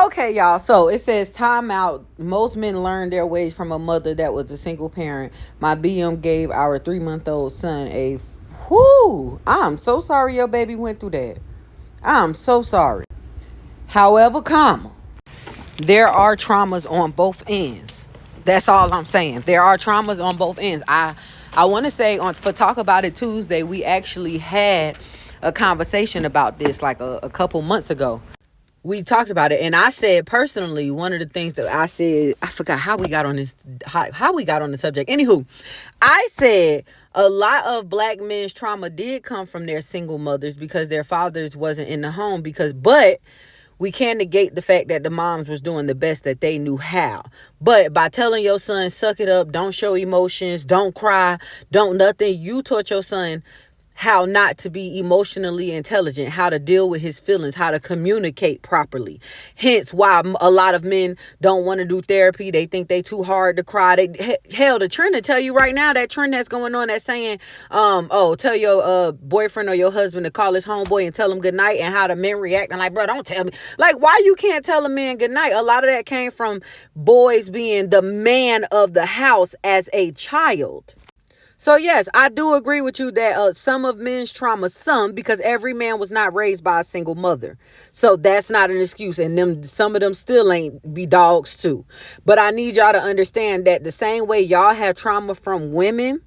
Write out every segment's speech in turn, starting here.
Okay, y'all. So it says time out. Most men learned their ways from a mother that was a single parent. My BM gave our 3-month-old son a. Whoo! I'm so sorry your baby went through that. I'm so sorry. However, comma, there are traumas on both ends. That's all I'm saying. There are traumas on both ends. I want to say on for Talk About It Tuesday, we actually had a conversation about this like a couple months ago. We talked about it, and I said personally, one of the things that I said, I forgot how we got on this, how we got on the subject. Anywho, I said a lot of black men's trauma did come from their single mothers because their fathers wasn't in the home. But we can't negate the fact that the moms was doing the best that they knew how. But by telling your son, suck it up, don't show emotions, don't cry, don't nothing, you taught your son how not to be emotionally intelligent, how to deal with his feelings, how to communicate properly. Hence why a lot of men don't want to do therapy. They think they too hard to cry. Hell, the trend to tell you right now, that trend that's going on that's saying, tell your boyfriend or your husband to call his homeboy and tell him good night, and how the men react. And like, bro, don't tell me. Like, why you can't tell a man good night? A lot of that came from boys being the man of the house as a child. So yes, I do agree with you that some of men's trauma, because every man was not raised by a single mother. So that's not an excuse. And some of them still ain't be dogs too. But I need y'all to understand that the same way y'all have trauma from women,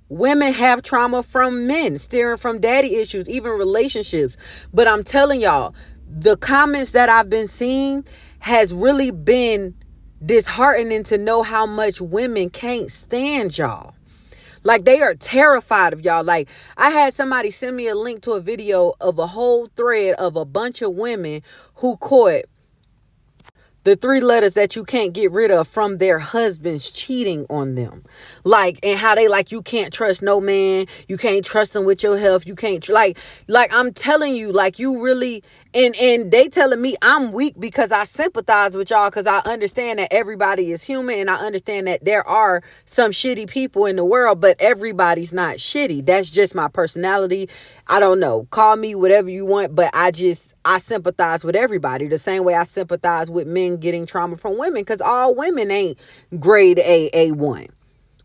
women have trauma from men, steering from daddy issues, even relationships. But I'm telling y'all, the comments that I've been seeing has really been disheartening to know how much women can't stand y'all. Like, they are terrified of y'all. Like, I had somebody send me a link to a video of a whole thread of a bunch of women who caught the 3 letters that you can't get rid of from their husbands cheating on them. Like, and how they like, you can't trust no man. You can't trust them with your health. You can't, like I'm telling you, like, you really, and they telling me I'm weak because I sympathize with y'all, because I understand that everybody is human, and I understand that there are some shitty people in the world, but everybody's not shitty. That's just my personality. I don't know. Call me whatever you want, but I sympathize with everybody the same way I sympathize with men getting trauma from women, because all women ain't grade A1.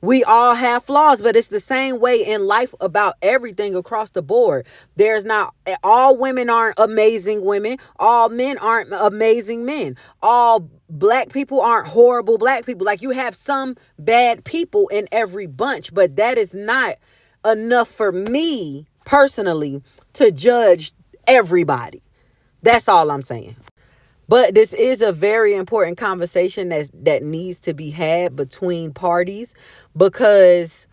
We all have flaws, but it's the same way in life about everything across the board. There's not, all women aren't amazing women. All men aren't amazing men. All black people aren't horrible black people. Like, you have some bad people in every bunch, but that is not enough for me personally to judge everybody. That's all I'm saying. But this is a very important conversation that needs to be had between parties, because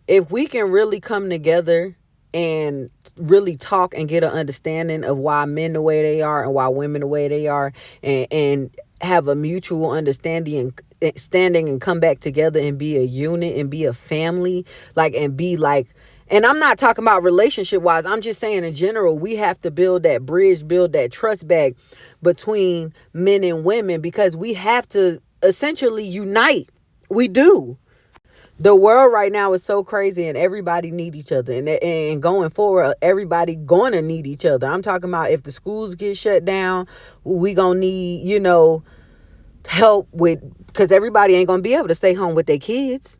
if we can really come together and really talk and get an understanding of why men the way they are and why women the way they are, and have a mutual understanding and standing and come back together and be a unit and be a family, like, and be like, and I'm not talking about relationship wise. I'm just saying in general, we have to build that bridge, build that trust back between men and women, because we have to essentially unite. We do. The world right now is so crazy, and everybody need each other, and going forward, everybody gonna need each other. I'm talking about if the schools get shut down, we gonna need, help with, because everybody ain't gonna be able to stay home with their kids.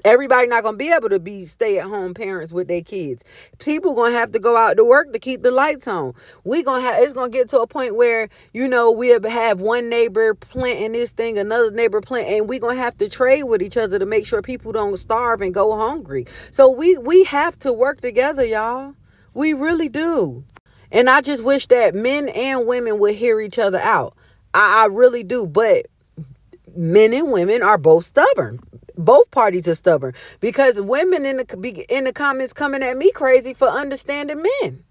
Everybody not gonna be able to be stay-at-home parents with their kids. People gonna have to go out to work to keep the lights on. It's gonna get to a point where, we'll have one neighbor planting this thing, another neighbor plant, and we gonna have to trade with each other to make sure people don't starve and go hungry. So we have to work together, y'all. We really do. And I just wish that men and women would hear each other out. I really do. But men and women are both stubborn. Both parties are stubborn, because women in the comments coming at me crazy for understanding men,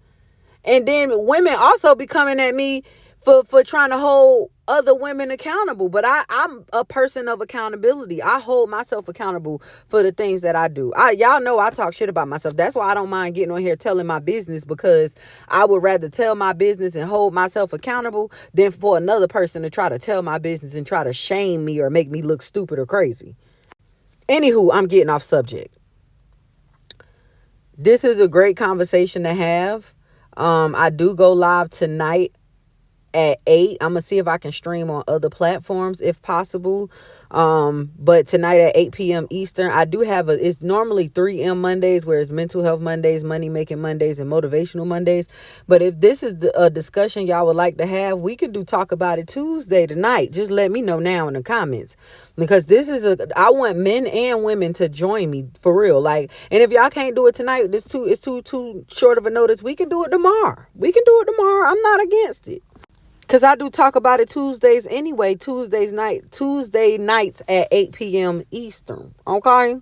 and then women also be coming at me for trying to hold other women accountable. But I'm a person of accountability. I hold myself accountable for the things that I do. Y'all know I talk shit about myself. That's why I don't mind getting on here telling my business, because I would rather tell my business and hold myself accountable than for another person to try to tell my business and try to shame me or make me look stupid or crazy. Anywho, I'm getting off subject. This is a great conversation to have. I do go live tonight at 8. I'm gonna see if I can stream on other platforms if possible. But tonight at 8 p.m. Eastern, I do have it's normally 3M Mondays, where it's mental health Mondays, money making Mondays, and motivational Mondays. But if this is a discussion y'all would like to have, we can do Talk About It Tuesday tonight. Just let me know now in the comments, because this is I want men and women to join me for real. Like, and if y'all can't do it tonight, it's too short of a notice. We can do it tomorrow. I'm not against it. Cause I do Talk About It Tuesdays anyway. Tuesday nights at 8 p.m. Eastern. Okay.